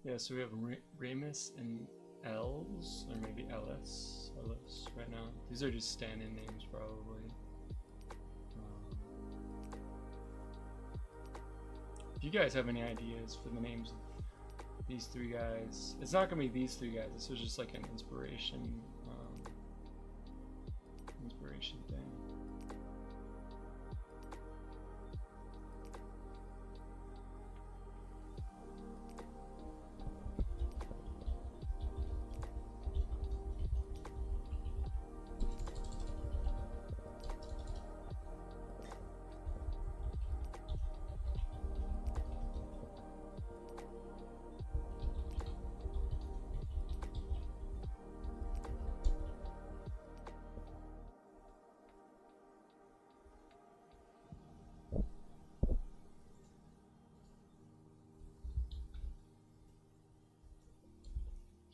Yeah, so we have Ramus and Els, or maybe Ellis right now. These are just stand-in names, probably. If you guys have any ideas for the names of these three guys, it's not gonna be these three guys. This was just like an inspiration thing.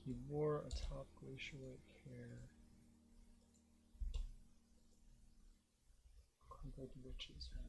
He wore a top glacier white hair. Crumpled witch's hat.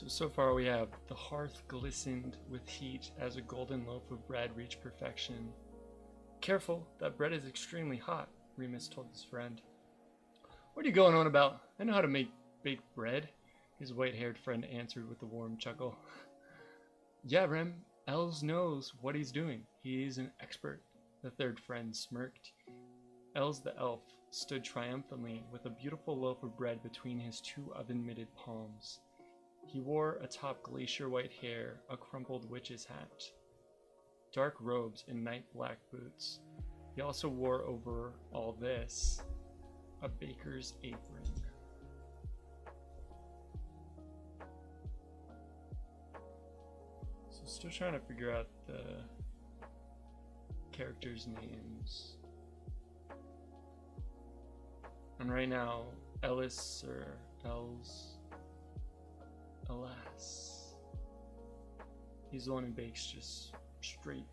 So far we have the hearth glistened with heat as a golden loaf of bread reached perfection. Careful, that bread is extremely hot, Remus told his friend. What are you going on about? I know how to make baked bread, his white-haired friend answered with a warm chuckle. Yeah, Rem, Els knows what he's doing. He's an expert, the third friend smirked. Els the elf stood triumphantly with a beautiful loaf of bread between his two oven-mitted palms. He wore atop glacier white hair a crumpled witch's hat, dark robes, and night black boots. He also wore over all this a baker's apron. So still trying to figure out the characters' names. And right now, Ellis or Els, alas, he's the one who bakes just straight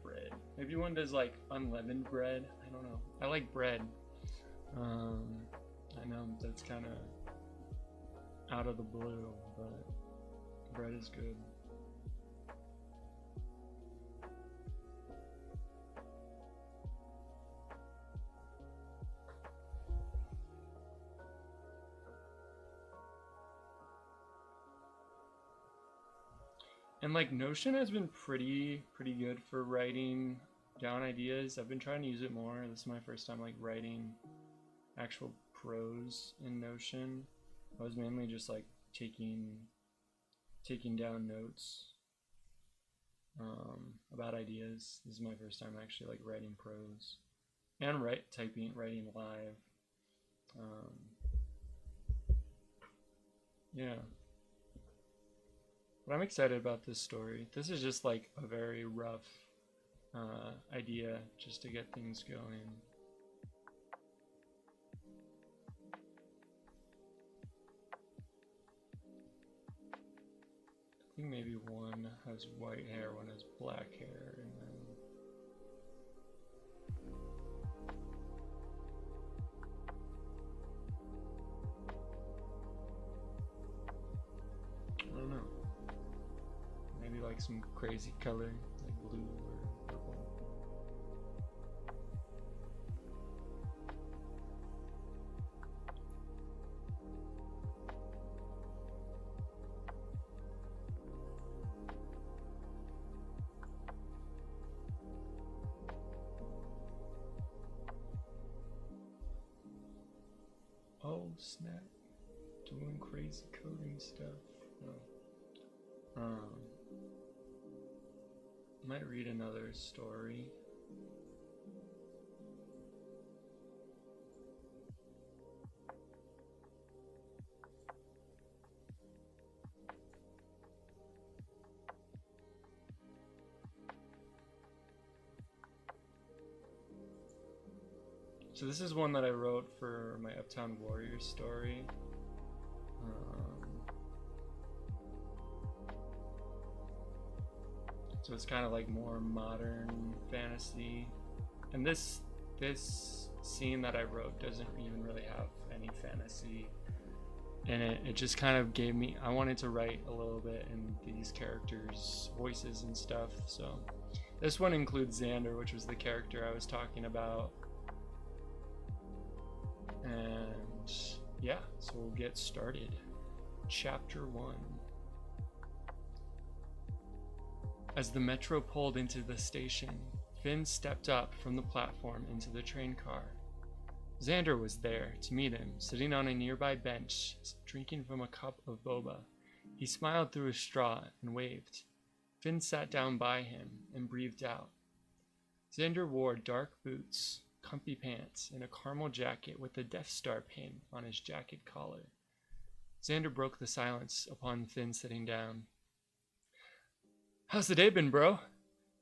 bread. Maybe one does like unleavened bread. I don't know. I like bread. I know that's kind of out of the blue, but bread is good. And like Notion has been pretty good for writing down ideas. I've been trying to use it more. This is my first time like writing actual prose in Notion. I was mainly just like taking down notes about ideas. This is my first time actually like writing prose and writing live. Yeah. But I'm excited about this story. This is just like a very rough idea just to get things going. I think maybe one has white hair, one has black hair, and then I don't know. Maybe like some crazy color, like blue or snap. Doing crazy coding stuff. Oh. Might read another story. So this is one that I wrote for my Uptown Warriors story. So it's kind of like more modern fantasy. And this scene that I wrote doesn't even really have any fantasy in it. It just kind of gave me, I wanted to write a little bit in these characters' voices and stuff. So this one includes Xander, which was the character I was talking about. And yeah, so we'll get started. Chapter 1. As the metro pulled into the station, Finn stepped up from the platform into the train car. Xander was there to meet him, sitting on a nearby bench, drinking from a cup of boba. He smiled through a straw and waved. Finn sat down by him and breathed out. Xander wore dark boots, comfy pants, and a caramel jacket with a Death Star pin on his jacket collar. Xander broke the silence upon Finn sitting down. "How's the day been, bro?"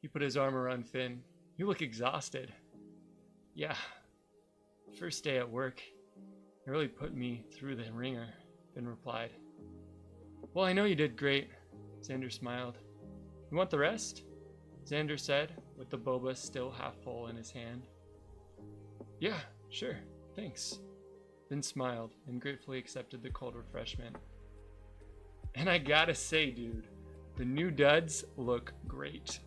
He put his arm around Finn. "You look exhausted." "Yeah. First day at work. It really put me through the ringer," Finn replied. "Well, I know you did great." Xander smiled. "You want the rest?" Xander said, with the boba still half full in his hand. "Yeah, sure. Thanks." Finn smiled and gratefully accepted the cold refreshment. "And I gotta say, dude, the new duds look great."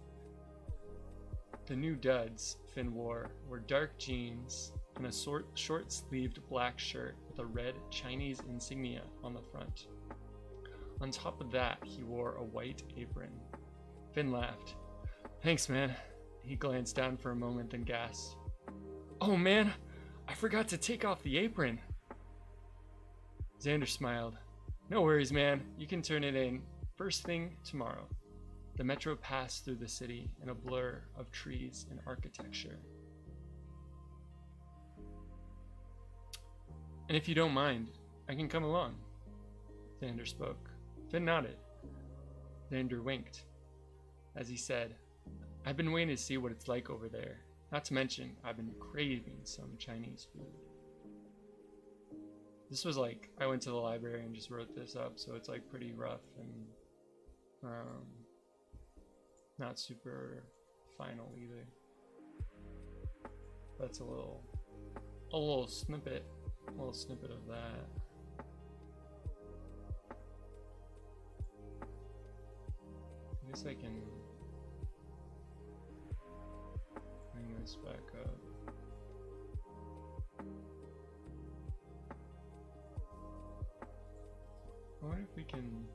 The new duds Finn wore were dark jeans and a short-sleeved black shirt with a red Chinese insignia on the front. On top of that, he wore a white apron. Finn laughed. "Thanks, man." He glanced down for a moment and gasped. "Oh man, I forgot to take off the apron." Xander smiled. "No worries, man. You can turn it in first thing tomorrow." The metro passed through the city in a blur of trees and architecture. "And if you don't mind, I can come along," Xander spoke. Finn nodded. Xander winked as he said, "I've been waiting to see what it's like over there. Not to mention, I've been craving some Chinese food." This was like, I went to the library and just wrote this up, so it's like pretty rough and not super final either. That's a little snippet of that. I guess I can bring this back up. I wonder if we can.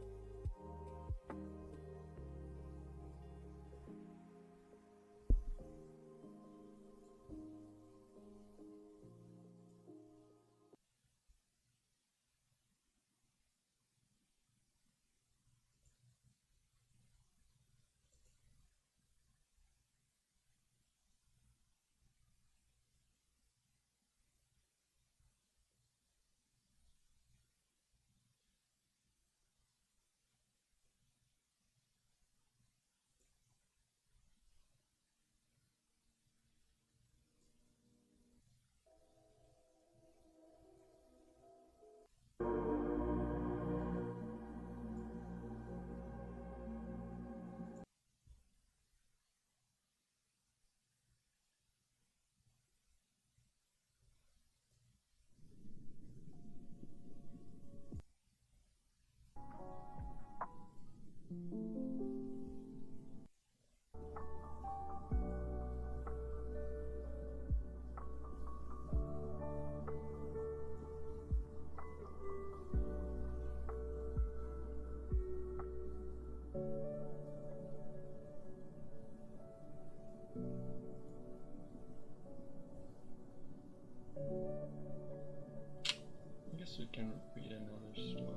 can read another story.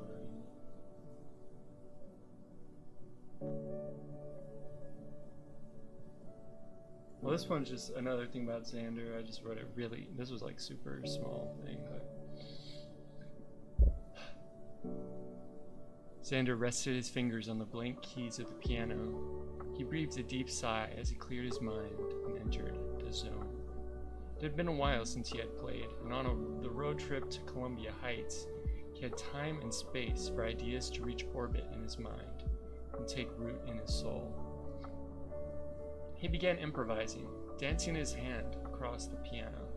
Well, this one's just another thing about Xander. I just wrote it really. This was like super small thing, but Xander rested his fingers on the blank keys of the piano. He breathed a deep sigh as he cleared his mind and entered the zone. It had been a while since he had played, and on the road trip to Columbia Heights, he had time and space for ideas to reach orbit in his mind and take root in his soul. He began improvising, dancing his hand across the piano.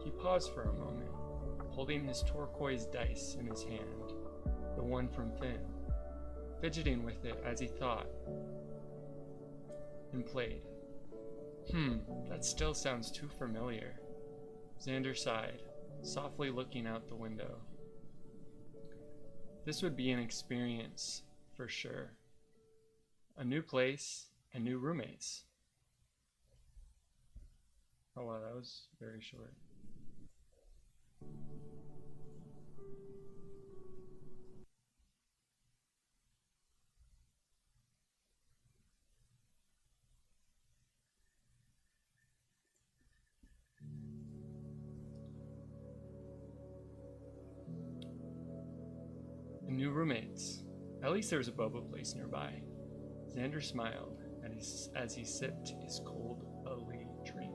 He paused for a moment, holding his turquoise dice in his hand, the one from Finn, fidgeting with it as he thought and played. That still sounds too familiar. Xander sighed, softly looking out the window. This would be an experience for sure. A new place and new roommates. Oh wow, that was very short. And new roommates. At least there was a boba place nearby. Xander smiled as he sipped his cold Ali drink.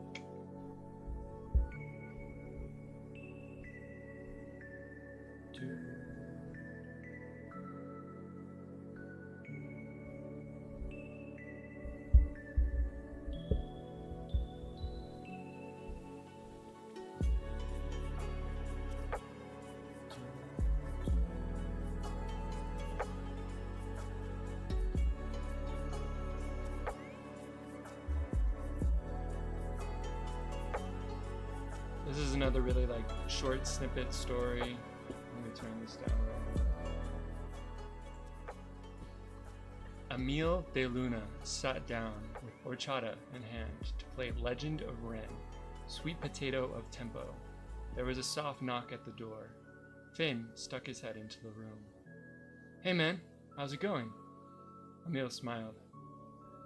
This is another really like short snippet story. Let me turn this down a little bit. Emil de Luna sat down with horchata in hand to play Legend of Ren, Sweet Potato of Tempo. There was a soft knock at the door. Finn stuck his head into the room. Hey man, how's it going? Emil smiled.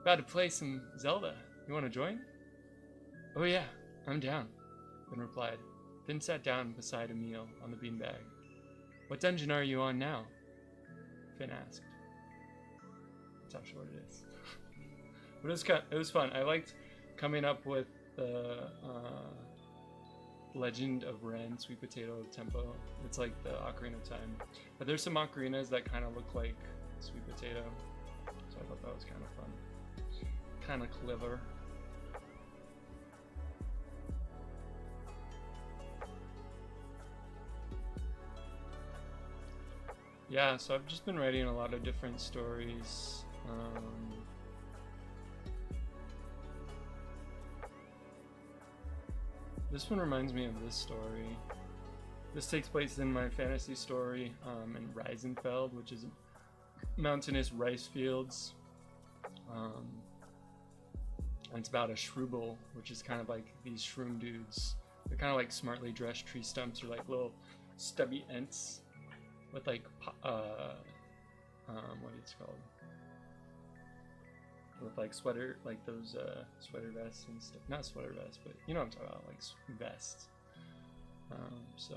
About to play some Zelda. You want to join? Oh yeah, I'm down. Finn replied, then sat down beside Emil on the beanbag. What dungeon are you on now? Finn asked. That's how short it is. But it was fun. I liked coming up with the Legend of Ren, Sweet Potato of Tempo. It's like the Ocarina of Time. But there's some ocarinas that kind of look like Sweet Potato. So I thought that was kind of fun. Kind of clever. Yeah, so I've just been writing a lot of different stories. This one reminds me of this story. This takes place in my fantasy story in Reisenfeld, which is mountainous rice fields. And it's about a Shruble, which is kind of like these shroom dudes. They're kind of like smartly dressed tree stumps or like little stubby ents with like what it's called, with like sweater, like those sweater vests and stuff. Not sweater vests, but you know what I'm talking about, like vests. So